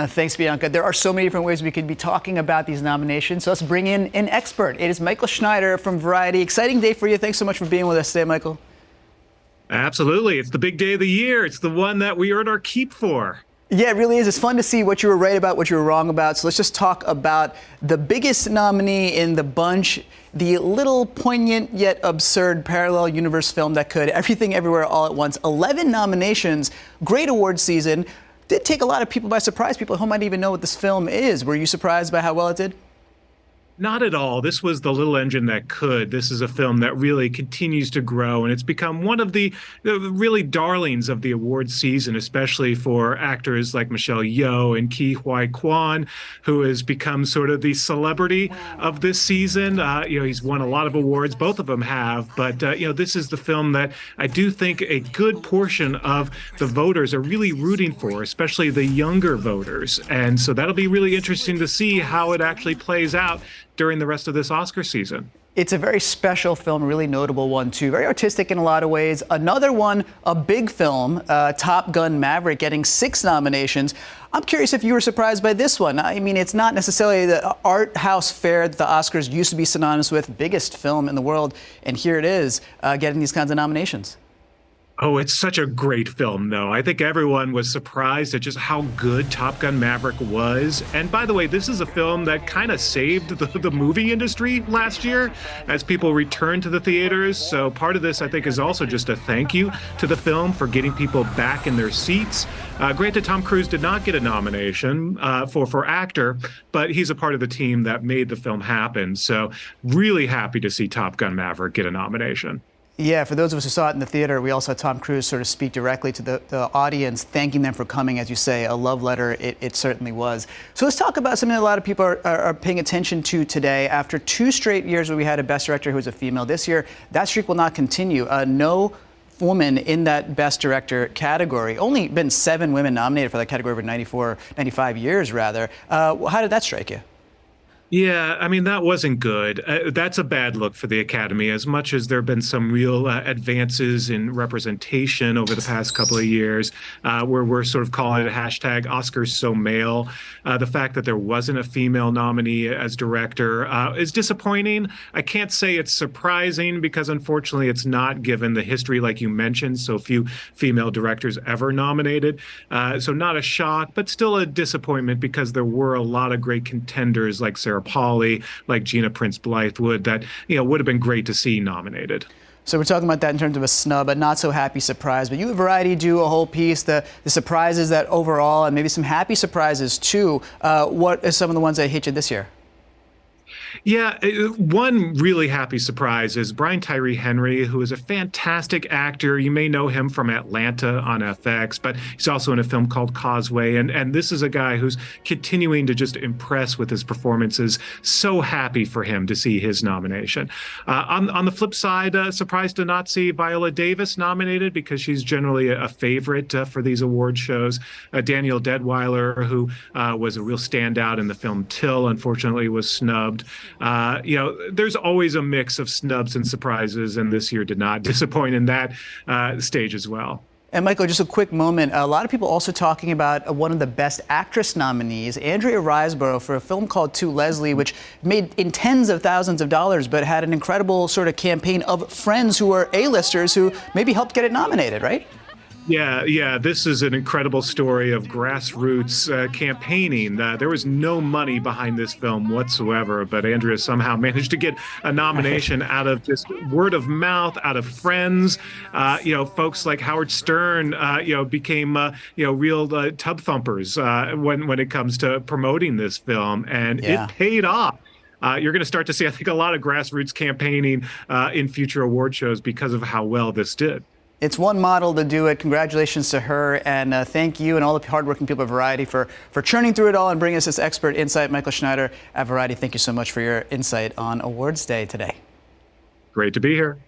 Thanks, Bianca. There are so many different ways we could be talking about these nominations, so let's bring in an expert. It is Michael Schneider from Variety. Exciting day for you. Thanks so much for being with us today, Michael. Absolutely. It's the big day of the year. It's the one that we earn our keep for. Yeah, it really is. It's fun to see what you were right about, what you were wrong about. So let's just talk about the biggest nominee in the bunch, the little poignant yet absurd parallel universe film that could everything everywhere all at once. 11 nominations, great award season. Did take a lot of people by surprise. People at home might even know what this film is. Were you surprised by how well it did? Not at all. This was the little engine that could. This is a film that really continues to grow, and it's become one of the really darlings of the award season, especially for actors like Michelle Yeoh and Ke Huy Quan, who has become sort of the celebrity of this season. He's won a lot of awards. Both of them have, but this is the film that I do think a good portion of the voters are really rooting for, especially the younger voters. And so that'll be really interesting to see how it actually plays out during the rest of this Oscar season. It's a very special film, a really notable one too. Very artistic in a lot of ways. Another one, a big film, Top Gun Maverick, getting 6 nominations. I'm curious if you were surprised by this one. I mean, it's not necessarily the art house fare that the Oscars used to be synonymous with, biggest film in the world, and here it is, getting these kinds of nominations. Oh, it's such a great film, though. I think everyone was surprised at just how good Top Gun Maverick was. And by the way, this is a film that kind of saved the movie industry last year as people returned to the theaters. So part of this, I think, is also just a thank you to the film for getting people back in their seats. Granted, Tom Cruise did not get a nomination for actor, but he's a part of the team that made the film happen. So really happy to see Top Gun Maverick get a nomination. Yeah, for those of us who saw it in the theater, we also had Tom Cruise sort of speak directly to the audience, thanking them for coming, as you say, a love letter. It certainly was. So let's talk about something that a lot of people are paying attention to today. After 2 straight years where we had a Best Director who was a female, this year that streak will not continue. No woman in that Best Director category. Only been 7 women nominated for that category over 95 years, rather. How did that strike you? Yeah, I mean, that wasn't good. That's a bad look for the Academy, as much as there have been some real advances in representation over the past couple of years, where we're sort of calling it a hashtag Oscars so male. The fact that there wasn't a female nominee as director is disappointing. I can't say it's surprising because, unfortunately, it's not, given the history, like you mentioned, so few female directors ever nominated. So not a shock, but still a disappointment because there were a lot of great contenders like Sarah Polley, like Gina Prince-Bythewood, that would have been great to see nominated. So we're talking about that in terms of a snub, a not so happy surprise. But you at Variety do a whole piece, the surprises that overall, and maybe some happy surprises too. What are some of the ones that hit you this year? Yeah, one really happy surprise is Brian Tyree Henry, who is a fantastic actor. You may know him from Atlanta on FX, but he's also in a film called Causeway. And this is a guy who's continuing to just impress with his performances. So happy for him to see his nomination. On the flip side, surprised to not see Viola Davis nominated because she's generally a favorite for these award shows. Danielle Deadwyler, who was a real standout in the film Till, unfortunately was snubbed. There's always a mix of snubs and surprises, and this year did not disappoint in that stage as well. And Michael, just a quick moment. A lot of people also talking about one of the Best Actress nominees, Andrea Riseborough, for a film called To Leslie, which made in tens of thousands of dollars, but had an incredible sort of campaign of friends who are A-listers who maybe helped get it nominated, right? Yeah, this is an incredible story of grassroots campaigning. There was no money behind this film whatsoever, but Andrea somehow managed to get a nomination out of just word of mouth, out of friends. Folks like Howard Stern, became, real tub thumpers when it comes to promoting this film, and it paid off. You're going to start to see, I think, a lot of grassroots campaigning in future award shows because of how well this did. It's one model to do it. Congratulations to her, and thank you and all the hardworking people at Variety for churning through it all and bringing us this expert insight. Michael Schneider at Variety, thank you so much for your insight on Awards Day today. Great to be here.